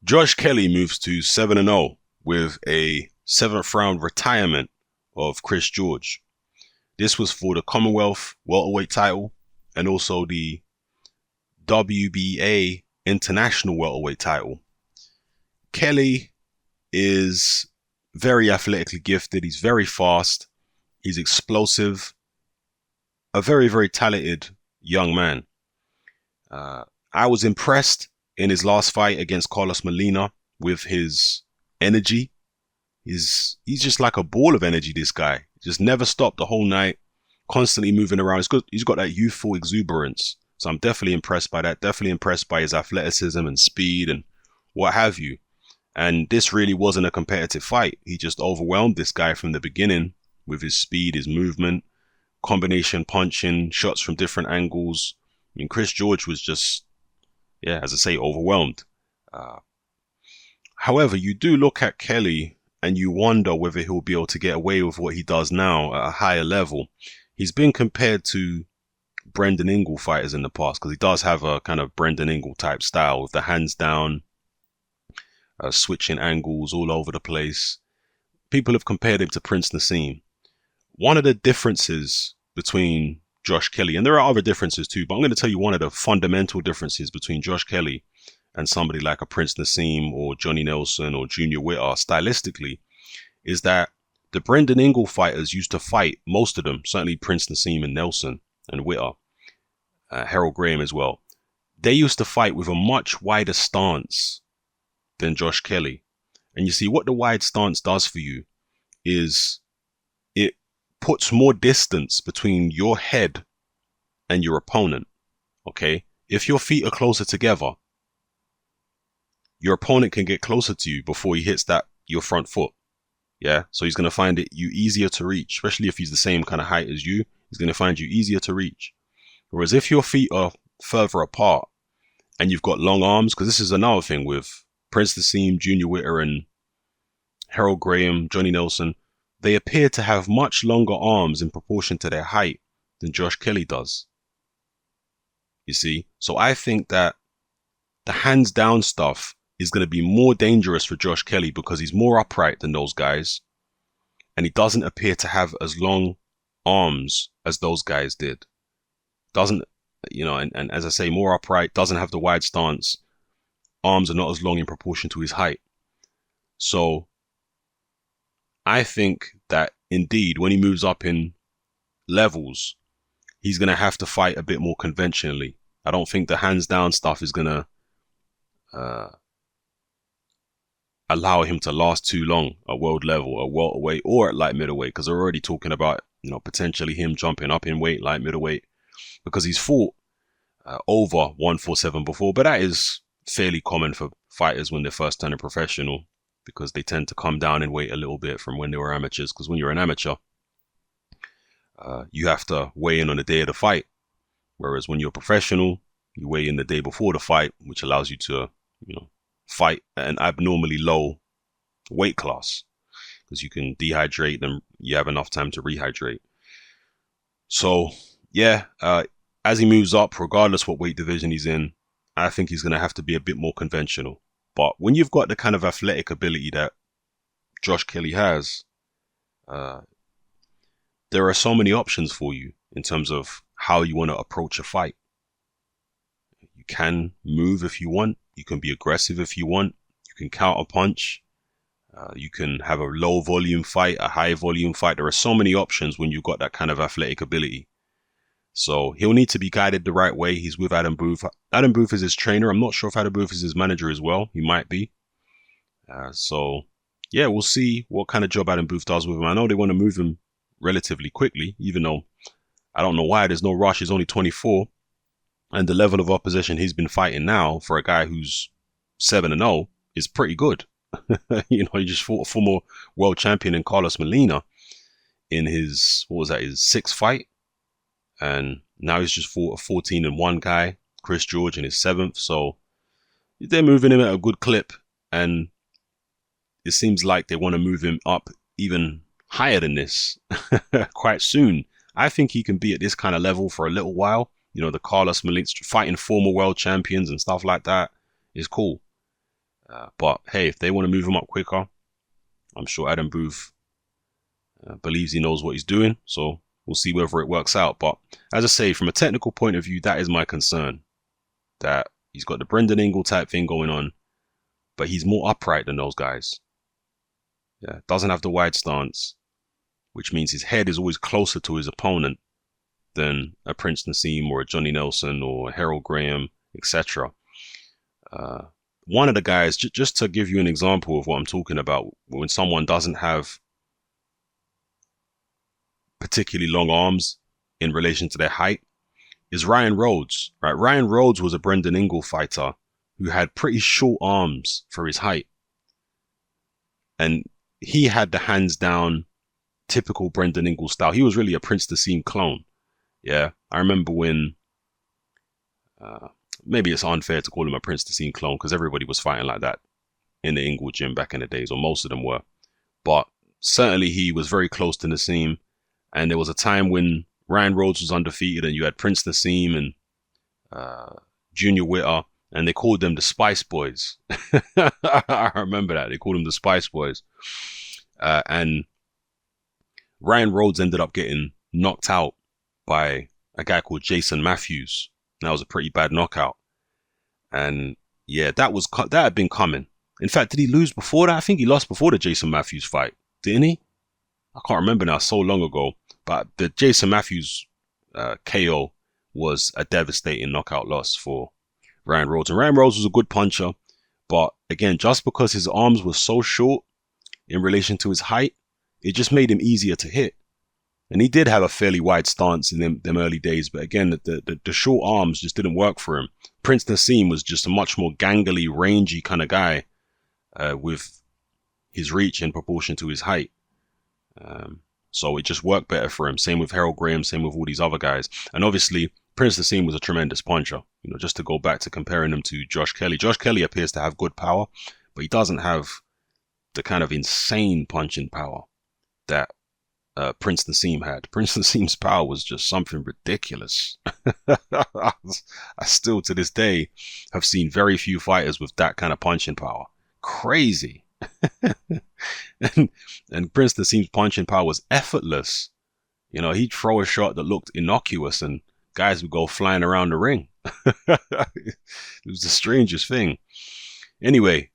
Josh Kelly moves to 7-0 with a 7th round retirement of Chris George. This was for the Commonwealth welterweight title and also the WBA international welterweight title. Kelly is very athletically gifted. He's very fast. He's explosive. A very, very talented young man. I was impressed in his last fight against Carlos Molina with his energy. He's just like a ball of energy, this guy. Just never stopped the whole night, constantly moving around. He's got that youthful exuberance. So I'm definitely impressed by that. Definitely impressed by his athleticism and speed and what have you. And this really wasn't a competitive fight. He just overwhelmed this guy from the beginning with his speed, his movement, combination punching, shots from different angles. I mean, Chris George was just, yeah, as I say, overwhelmed. However, you do look at Kelly and you wonder whether he'll be able to get away with what he does now at a higher level. He's been compared to Brendan Ingle fighters in the past because he does have a kind of Brendan Ingle type style with the hands down, switching angles all over the place. People have compared him to Prince Nassim. One of the differences between Josh Kelly, and there are other differences too, but I'm going to tell you one of the fundamental differences between Josh Kelly and somebody like a Prince Nassim or Johnny Nelson or Junior Witter stylistically is that the Brendan Ingle fighters used to fight, most of them, certainly Prince Nassim and Nelson and Witter, Harold Graham as well. They used to fight with a much wider stance than Josh Kelly. And you see what the wide stance does for you is it puts more distance between your head and your opponent. Okay? If your feet are closer together, your opponent can get closer to you before he hits your front foot. Yeah? So he's going to find you easier to reach, especially if he's the same kind of height as you. He's going to find you easier to reach. Whereas if your feet are further apart and you've got long arms, because this is another thing with Prince Nassim, Junior Witter, and Harold Graham, Johnny Nelson, they appear to have much longer arms in proportion to their height than Josh Kelly does. You see? So I think that the hands down stuff is going to be more dangerous for Josh Kelly because he's more upright than those guys. And he doesn't appear to have as long arms as those guys did. Doesn't, and as I say, more upright, doesn't have the wide stance. Arms are not as long in proportion to his height. So I think that indeed, when he moves up in levels, he's going to have to fight a bit more conventionally. I don't think the hands down stuff is going to allow him to last too long at world level, at welterweight or at light middleweight, because they're already talking about, potentially him jumping up in weight, light middleweight, because he's fought over 147 before, but that is fairly common for fighters when they're first turning professional, because they tend to come down in weight a little bit from when they were amateurs, because when you're an amateur, you have to weigh in on the day of the fight, whereas when you're a professional, you weigh in the day before the fight, which allows you to, fight at an abnormally low weight class, because you can dehydrate and you have enough time to rehydrate. So, yeah, as he moves up, regardless what weight division he's in, I think he's going to have to be a bit more conventional. But when you've got the kind of athletic ability that Josh Kelly has, there are so many options for you in terms of how you want to approach a fight. You can move if you want. You can be aggressive if you want. You can counter punch. You can have a low volume fight, a high volume fight. There are so many options when you've got that kind of athletic ability. So he'll need to be guided the right way. He's with Adam Booth. Adam Booth is his trainer. I'm not sure if Adam Booth is his manager as well. He might be. So, yeah, we'll see what kind of job Adam Booth does with him. I know they want to move him relatively quickly, even though I don't know why. There's no rush. He's only 24. And the level of opposition he's been fighting now for a guy who's 7-0 is pretty good. He just fought a former world champion in Carlos Molina in his, his 6th fight. And now he's just fought a 14-1 guy, Chris George, in his 7th. So they're moving him at a good clip. And it seems like they want to move him up even higher than this quite soon. I think he can be at this kind of level for a little while. The Carlos Molina fighting former world champions and stuff like that is cool. But hey, if they want to move him up quicker, I'm sure Adam Booth believes he knows what he's doing. So we'll see whether it works out. But as I say, from a technical point of view, that is my concern. That he's got the Brendan Ingle type thing going on, but he's more upright than those guys. Yeah, doesn't have the wide stance, which means his head is always closer to his opponent than a Prince Nassim or a Johnny Nelson or a Harold Graham, etc. One of the guys, just to give you an example of what I'm talking about, when someone doesn't have particularly long arms in relation to their height, is Ryan Rhodes, right? Ryan Rhodes was a Brendan Ingle fighter who had pretty short arms for his height. And he had the hands down typical Brendan Ingle style. He was really a Prince Nassim clone. Yeah, I remember when, maybe it's unfair to call him a Prince Nassim clone because everybody was fighting like that in the Ingle gym back in the days, or most of them were. But certainly he was very close to Nassim. And there was a time when Ryan Rhodes was undefeated and you had Prince Nassim and Junior Witter, and they called them the Spice Boys. I remember that. They called them the Spice Boys. And Ryan Rhodes ended up getting knocked out by a guy called Jason Matthews. That was a pretty bad knockout. And yeah, that had been coming. In fact, did he lose before that? I think he lost before the Jason Matthews fight, didn't he? I can't remember now, so long ago. But the Jason Matthews KO was a devastating knockout loss for Ryan Rhodes. And Ryan Rhodes was a good puncher. But again, just because his arms were so short in relation to his height, it just made him easier to hit. And he did have a fairly wide stance in them early days. But again, the short arms just didn't work for him. Prince Nassim was just a much more gangly, rangy kind of guy with his reach in proportion to his height. So it just worked better for him. Same with Harold Graham, same with all these other guys. And obviously, Prince Nassim was a tremendous puncher. You know, just to go back to comparing him to Josh Kelly. Josh Kelly appears to have good power, but he doesn't have the kind of insane punching power that Prince Nassim had. Prince Nassim's power was just something ridiculous. I still, to this day, have seen very few fighters with that kind of punching power. Crazy. and Prince Nassim's punching power was effortless. You know, he'd throw a shot that looked innocuous and guys would go flying around the ring. It was the strangest thing. Anyway,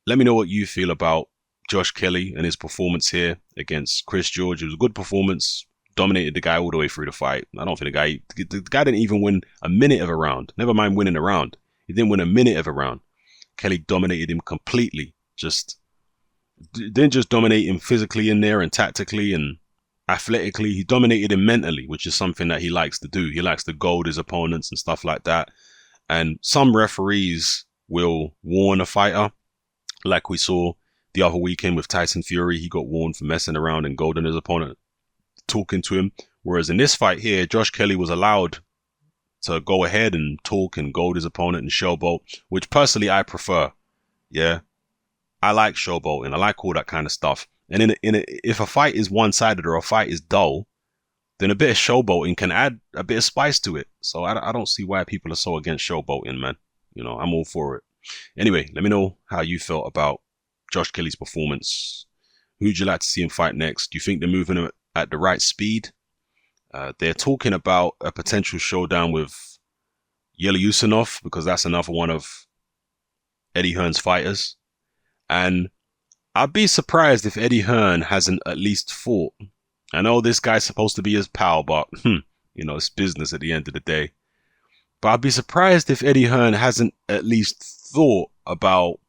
let me know what you feel about Josh Kelly and his performance here against Kris George. It was a good performance. Dominated the guy all the way through the fight. I don't think the guy didn't even win a minute of a round. Never mind winning a round. He didn't win a minute of a round. Kelly dominated him completely. Didn't just dominate him physically in there and tactically and athletically. He dominated him mentally, which is something that he likes to do. He likes to goad his opponents and stuff like that. And some referees will warn a fighter, like we saw the other weekend with Tyson Fury. He got warned for messing around and goading his opponent, talking to him. Whereas in this fight here, Josh Kelly was allowed to go ahead and talk and goad his opponent and showboat, which personally I prefer. Yeah. I like showboating. I like all that kind of stuff. And if a fight is one-sided or a fight is dull, then a bit of showboating can add a bit of spice to it. So I don't see why people are so against showboating, man. You know, I'm all for it. Anyway, let me know how you felt about Josh Kelly's performance. Who'd you like to see him fight next? Do you think they're moving at the right speed? They're talking about a potential showdown with Yeli Usanov because that's another one of Eddie Hearn's fighters. And I'd be surprised if Eddie Hearn hasn't at least fought. I know this guy's supposed to be his pal, but, you know, it's business at the end of the day. But I'd be surprised if Eddie Hearn hasn't at least thought about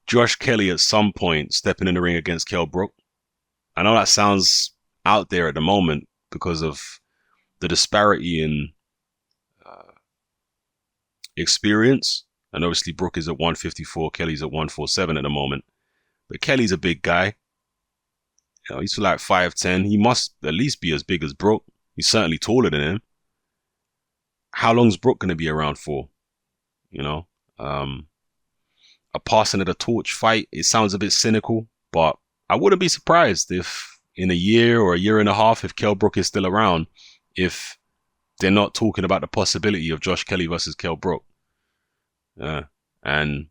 Josh Kelly at some point stepping in the ring against Kell Brook. I know that sounds out there at the moment because of the disparity in experience. And obviously Brook is at 154, Kelly's at 147 at the moment. But Kelly's a big guy. You know, he's like 5'10". He must at least be as big as Brook. He's certainly taller than him. How long's Brook going to be around for? You know, a passing of the torch fight. It sounds a bit cynical, but I wouldn't be surprised if in a year or a year and a half, if Kell Brook is still around, if they're not talking about the possibility of Josh Kelly versus Kell Brook. And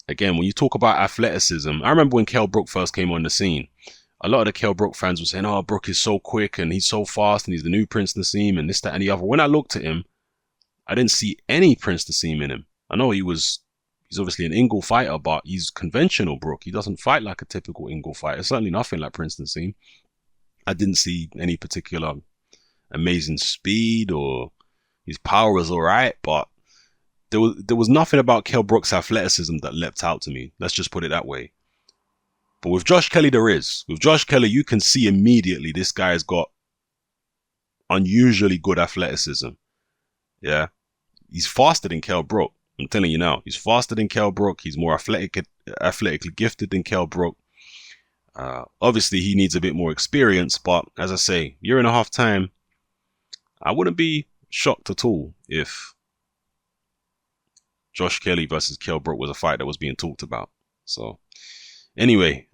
again, when you talk about athleticism, I remember when Kell Brook first came on the scene, a lot of the Kell Brook fans were saying, oh, Brook is so quick and he's so fast and he's the new Prince Nassim and this, that, and the other. When I looked at him, I didn't see any Prince Nassim in him. I know he's obviously an Ingle fighter, but he's conventional Brook. He doesn't fight like a typical Ingle fighter. Certainly nothing like Prince Nassim. I didn't see any particular amazing speed, or his power was all right, but there was nothing about Kell Brook's athleticism that leapt out to me. Let's just put it that way. But with Josh Kelly, there is. With Josh Kelly, you can see immediately this guy's got unusually good athleticism. Yeah. He's faster than Kell Brook. I'm telling you now. He's faster than Kell Brook. He's more athletically gifted than Kell Brook. Obviously, he needs a bit more experience. But as I say, year and a half time, I wouldn't be shocked at all if Josh Kelly versus Kell Brook was a fight that was being talked about. So anyway,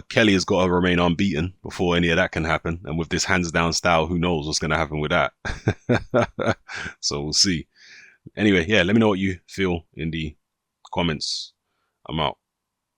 Kelly has got to remain unbeaten before any of that can happen. And with this hands down style, who knows what's going to happen with that? So we'll see. Anyway, yeah, let me know what you feel in the comments. I'm out.